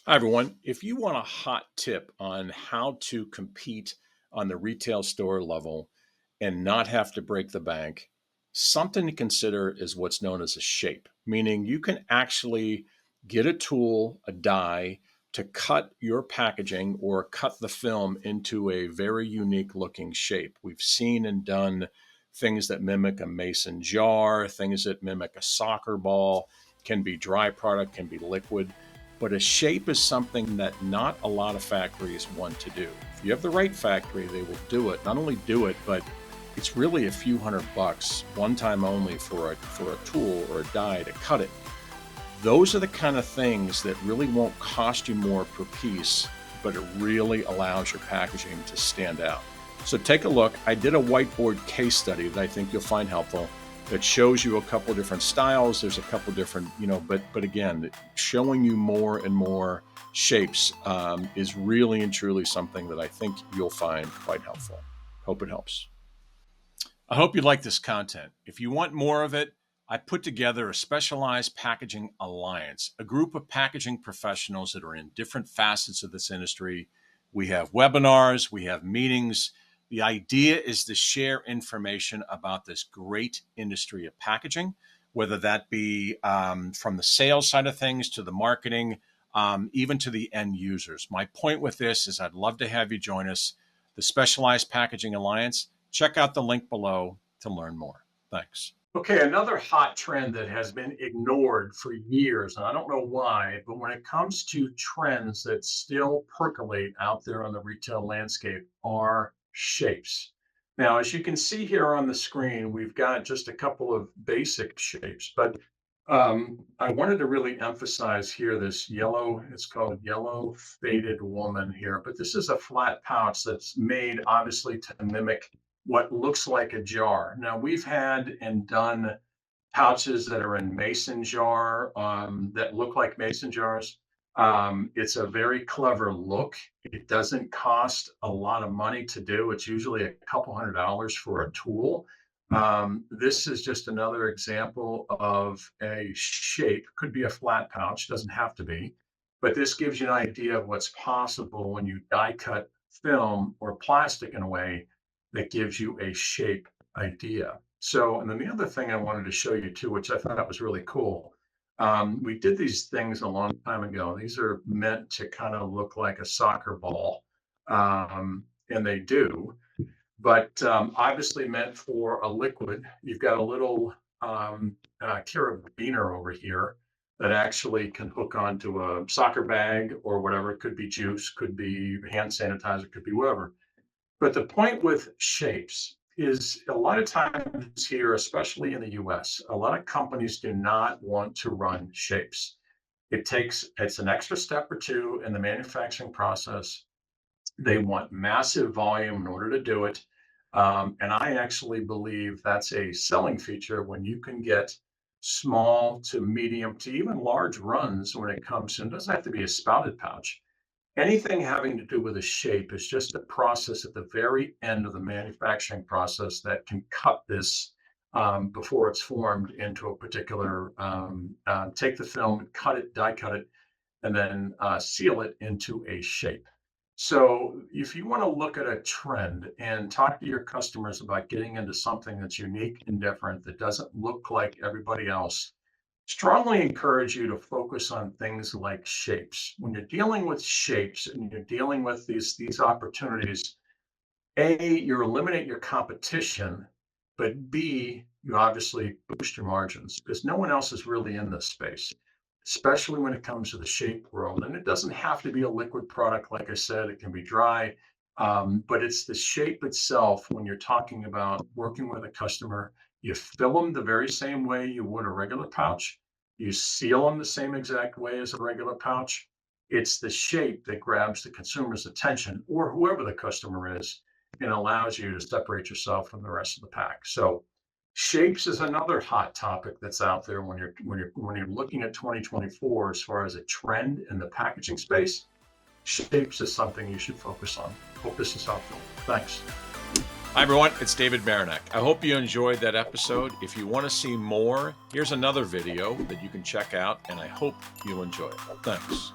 Hi, everyone. If you want a hot tip on how to compete on the retail store level and not have to break the bank, something to consider is what's known as a shape, meaning you can actually get a tool, a die, to cut your packaging or cut the film into a very unique looking shape. We've seen and done things that mimic a mason jar, things that mimic a soccer ball, can be dry product, can be liquid. But a shape is something that not a lot of factories want to do. If you have the right factory, they will do it. Not only do it, but it's really a few $100, one time only for a tool or a die to cut it. Those are the kind of things that really won't cost you more per piece, but it really allows your packaging to stand out. So take a look. I did a whiteboard case study that I think you'll find helpful that shows you a couple different styles. There's a couple different, but again, showing you more and more shapes is really and truly something that I think you'll find quite helpful. Hope it helps. I hope you like this content. If you want more of it, I put together a specialized packaging alliance, a group of packaging professionals that are in different facets of this industry. We have webinars, we have meetings. The idea is to share information about this great industry of packaging, whether that be from the sales side of things to the marketing, even to the end users. My point with this is I'd love to have you join us, the Specialized Packaging Alliance. Check out the link below to learn more. Thanks. Okay, another hot trend that has been ignored for years, and I don't know why, but when it comes to trends that still percolate out there on the retail landscape are shapes. Now, as you can see here on the screen, we've got just a couple of basic shapes, but I wanted to really emphasize here this yellow, it's called yellow faded woman here, but this is a flat pouch that's made obviously to mimic what looks like a jar. Now, we've had and done pouches that are in mason jar that look like mason jars. It's a very clever look. It doesn't cost a lot of money to do. It's usually a couple $100 for a tool. This is just another example of a shape. Could be a flat pouch, doesn't have to be, but this gives you an idea of what's possible when you die cut film or plastic in a way that gives you a shape idea. So, and then the other thing I wanted to show you too, which I thought was really cool, we did these things a long time ago. These are meant to kind of look like a soccer ball, and they do, but obviously meant for a liquid. You've got a little carabiner over here that actually can hook onto a soccer bag or whatever. It could be juice, could be hand sanitizer, could be whatever. But the point with shapes is a lot of times here, especially in the US, a lot of companies do not want to run shapes. It's an extra step or two in the manufacturing process. They want massive volume in order to do it. And I actually believe that's a selling feature when you can get small to medium to even large runs when it comes to, it doesn't have to be a spouted pouch. Anything having to do with a shape is just a process at the very end of the manufacturing process that can cut this before it's formed into a particular, take the film, cut it, die cut it, and then seal it into a shape. So if you want to look at a trend and talk to your customers about getting into something that's unique and different, that doesn't look like everybody else, strongly encourage you to focus on things like shapes. When you're dealing with shapes and you're dealing with these opportunities, A, you eliminate your competition, but B, you obviously boost your margins because no one else is really in this space, especially when it comes to the shape world. And it doesn't have to be a liquid product. Like I said, it can be dry, but it's the shape itself. When you're talking about working with a customer, you fill them the very same way you would a regular pouch. You seal them the same exact way as a regular pouch. It's the shape that grabs the consumer's attention or whoever the customer is and allows you to separate yourself from the rest of the pack. So shapes is another hot topic that's out there when you're looking at 2024 as far as a trend in the packaging space. Shapes is something you should focus on. Hope this is helpful. Thanks. Hi, everyone. It's David Marinac. I hope you enjoyed that episode. If you want to see more, here's another video that you can check out, and I hope you'll enjoy it. Thanks.